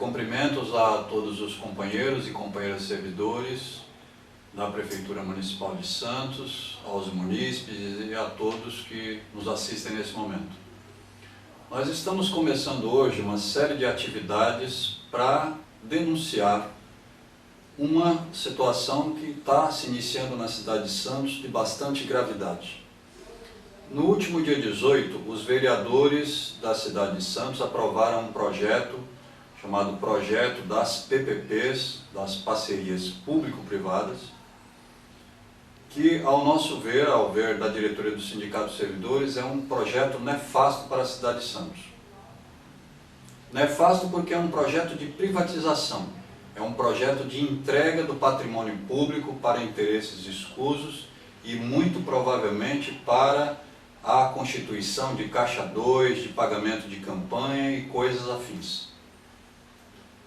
Cumprimentos a todos os companheiros e companheiras servidores da Prefeitura Municipal de Santos, aos munícipes e a todos que nos assistem nesse momento. Nós estamos começando hoje uma série de atividades para denunciar uma situação que está se iniciando na cidade de Santos de bastante gravidade. No último dia 18, os vereadores da cidade de Santos aprovaram um projeto chamado Projeto das PPPs, das Parcerias Público-Privadas, que, ao nosso ver, ao ver da diretoria do Sindicato dos Servidores, é um projeto nefasto para a cidade de Santos. Nefasto porque é um projeto de privatização, é um projeto de entrega do patrimônio público para interesses escusos e, muito provavelmente, para a constituição de Caixa 2, de pagamento de campanha e coisas afins.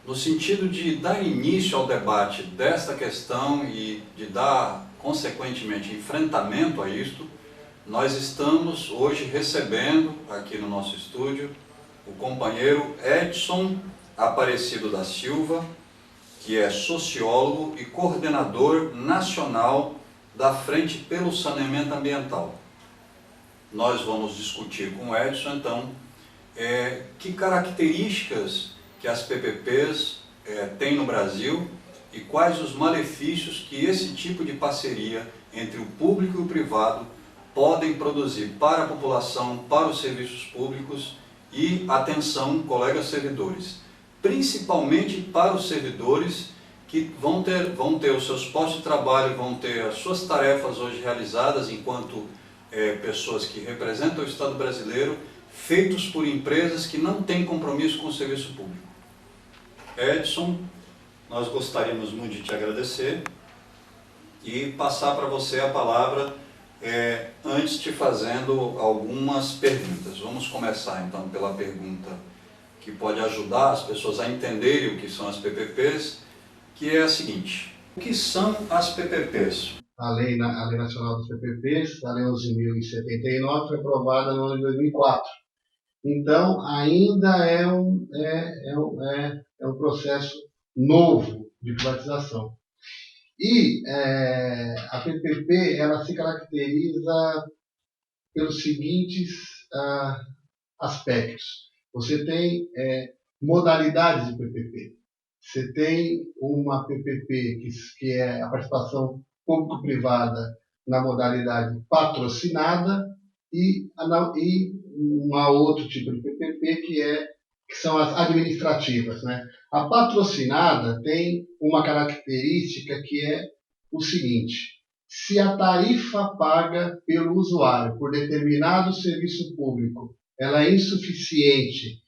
No sentido de dar início ao debate desta questão e de dar, consequentemente, enfrentamento a isto, nós estamos hoje recebendo aqui no nosso estúdio o companheiro Edson Aparecido da Silva, que é sociólogo e coordenador nacional da Frente pelo Saneamento Ambiental. Nós vamos discutir com o Edson, então, que características que as PPPs têm no Brasil e quais os malefícios que esse tipo de parceria entre o público e o privado podem produzir para a população, para os serviços públicos e, atenção, colegas servidores, principalmente para os servidores que vão ter os seus postos de trabalho, vão ter as suas tarefas hoje realizadas enquanto pessoas que representam o Estado brasileiro, feitos por empresas que não têm compromisso com o serviço público. Edson, nós gostaríamos muito de te agradecer e passar para você a palavra, antes te fazendo algumas perguntas. Vamos começar então pela pergunta que pode ajudar as pessoas a entenderem o que são as PPPs, que é a seguinte: o que são as PPPs? A Lei Nacional dos PPPs, a Lei 11.079, foi aprovada no ano de 2004. Então, ainda é um processo novo de privatização. E a PPP ela se caracteriza pelos seguintes aspectos. Você tem modalidades de PPP. Você tem uma PPP que é a participação público-privada na modalidade patrocinada e um outro tipo de PPP que são as administrativas, né? A patrocinada tem uma característica que é o seguinte: se a tarifa paga pelo usuário por determinado serviço público ela é insuficiente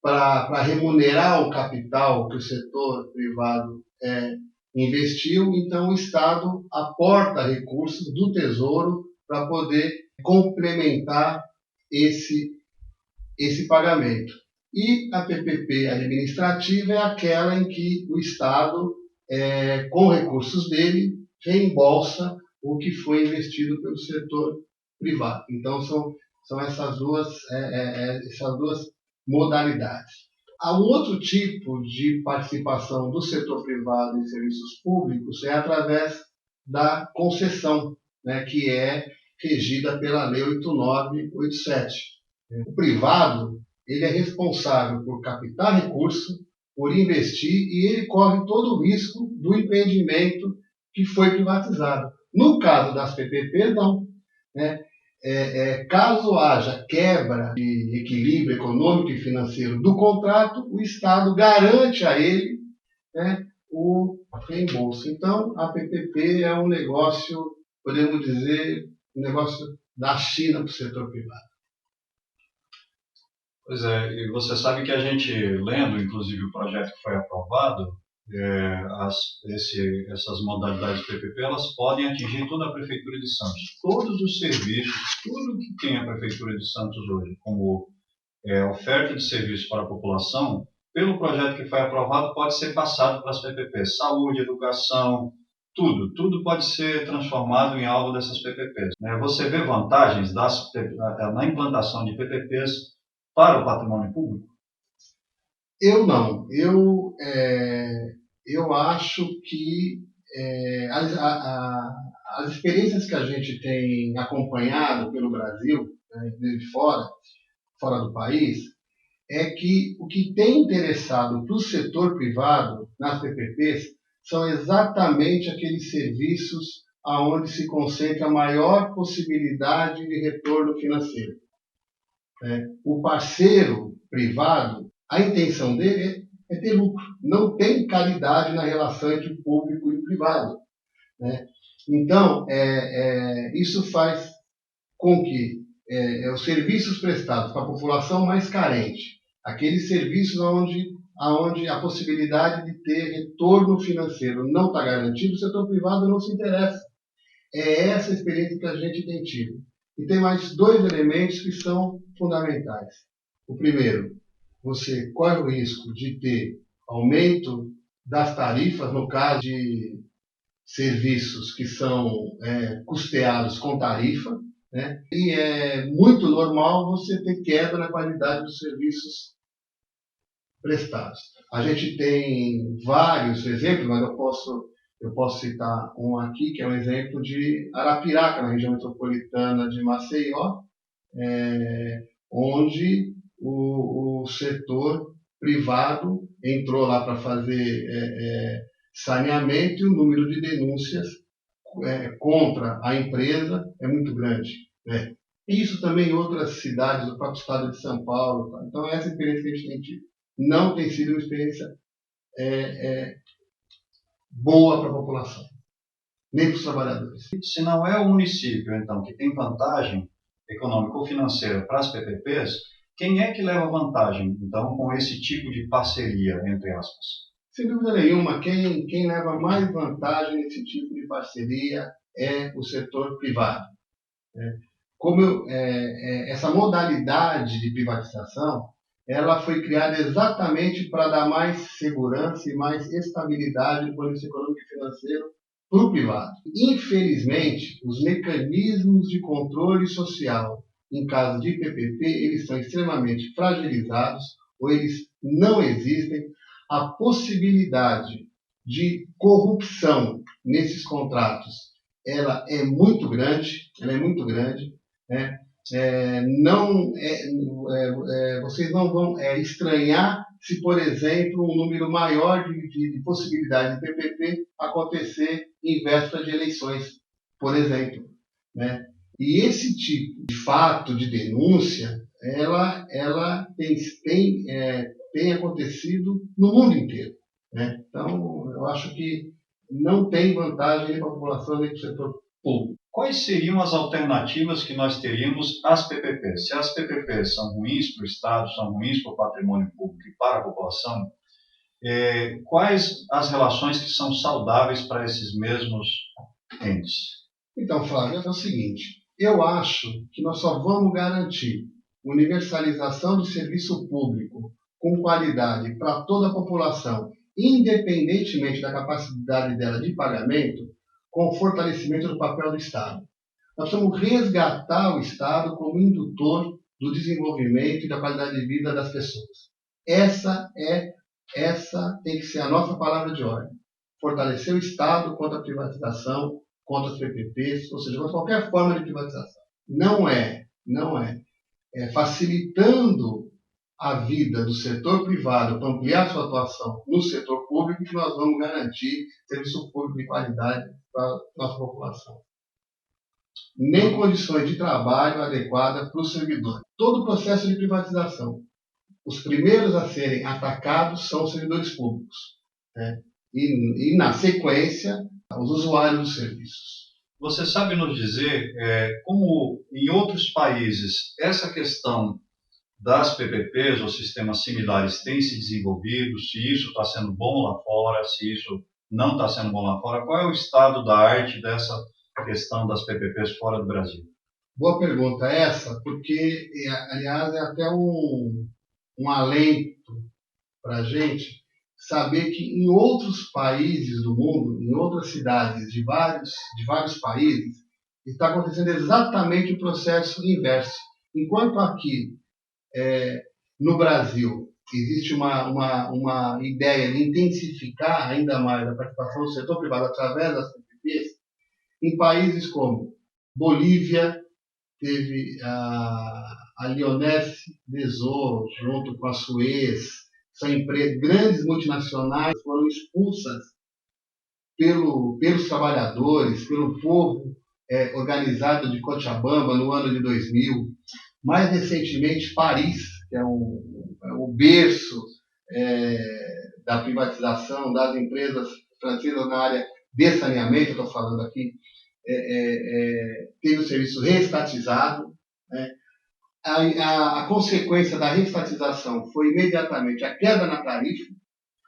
para remunerar o capital que o setor privado investiu, então o Estado aporta recursos do Tesouro para poder complementar esse pagamento. E a PPP administrativa é aquela em que o Estado, com recursos dele, reembolsa o que foi investido pelo setor privado. Então são essas duas modalidades. Há um outro tipo de participação do setor privado em serviços públicos através da concessão, né, que é regida pela Lei 8.987. O privado ele é responsável por captar recurso, por investir, e ele corre todo o risco do empreendimento que foi privatizado. No caso das PPP, não, né? Caso haja quebra de equilíbrio econômico e financeiro do contrato, o Estado garante a ele, né, o reembolso. Então, a PPP é um negócio, podemos dizer, um negócio da China para o setor privado. Pois é, e você sabe que a gente, lendo inclusive o projeto que foi aprovado, essas modalidades PPP, elas podem atingir toda a Prefeitura de Santos. Todos os serviços, tudo que tem a Prefeitura de Santos hoje, como oferta de serviço para a população, pelo projeto que foi aprovado, pode ser passado para as PPPs. Saúde, educação, tudo pode ser transformado em alvo dessas PPPs. Você vê vantagens na implantação de PPPs para o patrimônio público? Eu não. Eu acho que as experiências que a gente tem acompanhado pelo Brasil, né, desde fora do país, é que o que tem interessado para o setor privado nas PPPs são exatamente aqueles serviços aonde se concentra a maior possibilidade de retorno financeiro, né? O parceiro privado, a intenção dele é ter lucro, não tem caridade na relação entre o público e o privado, né? Então, isso faz com que os serviços prestados para a população mais carente, aqueles serviços onde a possibilidade de ter retorno financeiro não está garantido, o setor privado não se interessa. É essa a experiência que a gente tem tido. E tem mais dois elementos que são fundamentais. O primeiro, você corre o risco de ter aumento das tarifas, no caso de serviços que são custeados com tarifa, né? E é muito normal você ter queda na qualidade dos serviços prestados. A gente tem vários exemplos, mas eu posso citar um aqui, que é um exemplo de Arapiraca, na região metropolitana de Maceió, onde o setor privado entrou lá para fazer saneamento e o número de denúncias contra a empresa é muito grande, né? Isso também em outras cidades do próprio estado de São Paulo. Tá? Então, essa experiência que a gente tem tido não tem sido uma experiência boa para a população, nem para os trabalhadores. Se não é o município, então, que tem vantagem econômica ou financeira para as PPPs, quem é que leva vantagem, então, com esse tipo de parceria, entre aspas? Sem dúvida nenhuma, quem leva mais vantagem nesse tipo de parceria é o setor privado, né? Essa modalidade de privatização, ela foi criada exatamente para dar mais segurança e mais estabilidade no ponto de vista econômico e financeiro para o privado. Infelizmente, os mecanismos de controle social em caso de PPP, eles são extremamente fragilizados ou eles não existem. A possibilidade de corrupção nesses contratos, ela é muito grande, né? Vocês não vão estranhar se, por exemplo, um número maior de possibilidades de PPP acontecer em véspera de eleições, por exemplo, né? E esse tipo de fato de denúncia, ela tem acontecido no mundo inteiro, né? Então, eu acho que não tem vantagem nem para a população nem para o setor público. Quais seriam as alternativas que nós teríamos às PPPs? Se as PPPs são ruins para o Estado, são ruins para o patrimônio público e para a população, quais as relações que são saudáveis para esses mesmos entes? Então, Flávio, é o seguinte, eu acho que nós só vamos garantir universalização do serviço público com qualidade para toda a população, independentemente da capacidade dela de pagamento, com o fortalecimento do papel do Estado. Nós precisamos resgatar o Estado como indutor do desenvolvimento e da qualidade de vida das pessoas. Essa tem que ser a nossa palavra de ordem. Fortalecer o Estado contra a privatização, contra as PPPs, ou seja, contra qualquer forma de privatização. Não é facilitando a vida do setor privado para ampliar sua atuação no setor público que nós vamos garantir serviço público de qualidade para a nossa população. Nem condições de trabalho adequadas para o servidor. Todo o processo de privatização, os primeiros a serem atacados são os servidores públicos, né? E na sequência, os usuários dos serviços. Você sabe nos dizer como em outros países essa questão das PPPs ou sistemas similares tem se desenvolvido, se isso está sendo bom lá fora, se isso não está sendo bom lá fora? Qual é o estado da arte dessa questão das PPPs fora do Brasil? Boa pergunta essa, porque, aliás, é até um alento para a gente saber que em outros países do mundo, em outras cidades de vários países, está acontecendo exatamente o processo inverso. Enquanto aqui, no Brasil, existe uma ideia de intensificar ainda mais a participação do setor privado através das PPPs em países como Bolívia, teve a Lyonesse Desor, junto com a Suez, são grandes multinacionais foram expulsas pelos trabalhadores, pelo povo organizado de Cochabamba no ano de 2000. Mais recentemente, Paris, que é o berço da privatização das empresas francesas na área de saneamento, estou falando aqui, teve o serviço reestatizado. Né? A consequência da reestatização foi imediatamente a queda na tarifa,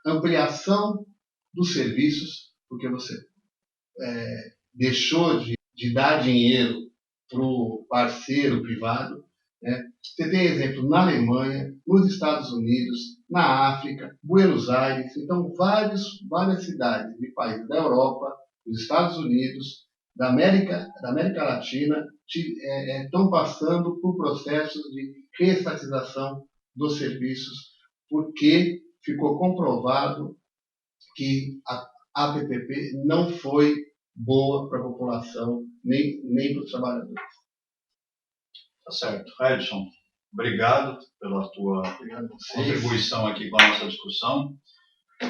ampliação dos serviços, porque você deixou de dar dinheiro para o parceiro privado. Né? Você tem exemplo na Alemanha, nos Estados Unidos, na África, Buenos Aires, então várias cidades de países da Europa, dos Estados Unidos, da América Latina, estão passando por processos de reestatização dos serviços, porque ficou comprovado que a PPP não foi boa para a população, nem para os trabalhadores. Tá certo. Edson, obrigado pela tua contribuição aqui com a nossa discussão.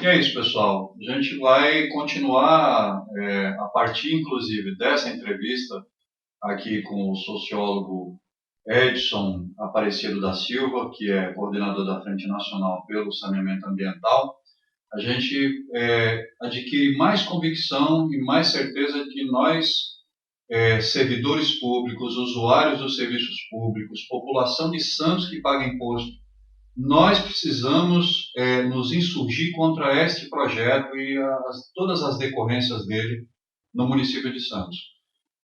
E é isso, pessoal. A gente vai continuar, a partir, inclusive, dessa entrevista aqui com o sociólogo Edson Aparecido da Silva, que é coordenador da Frente Nacional pelo Saneamento Ambiental. A gente adquire mais convicção e mais certeza de que nós, servidores públicos, usuários dos serviços públicos, população de Santos que paga imposto, nós precisamos nos insurgir contra este projeto e todas as decorrências dele no município de Santos.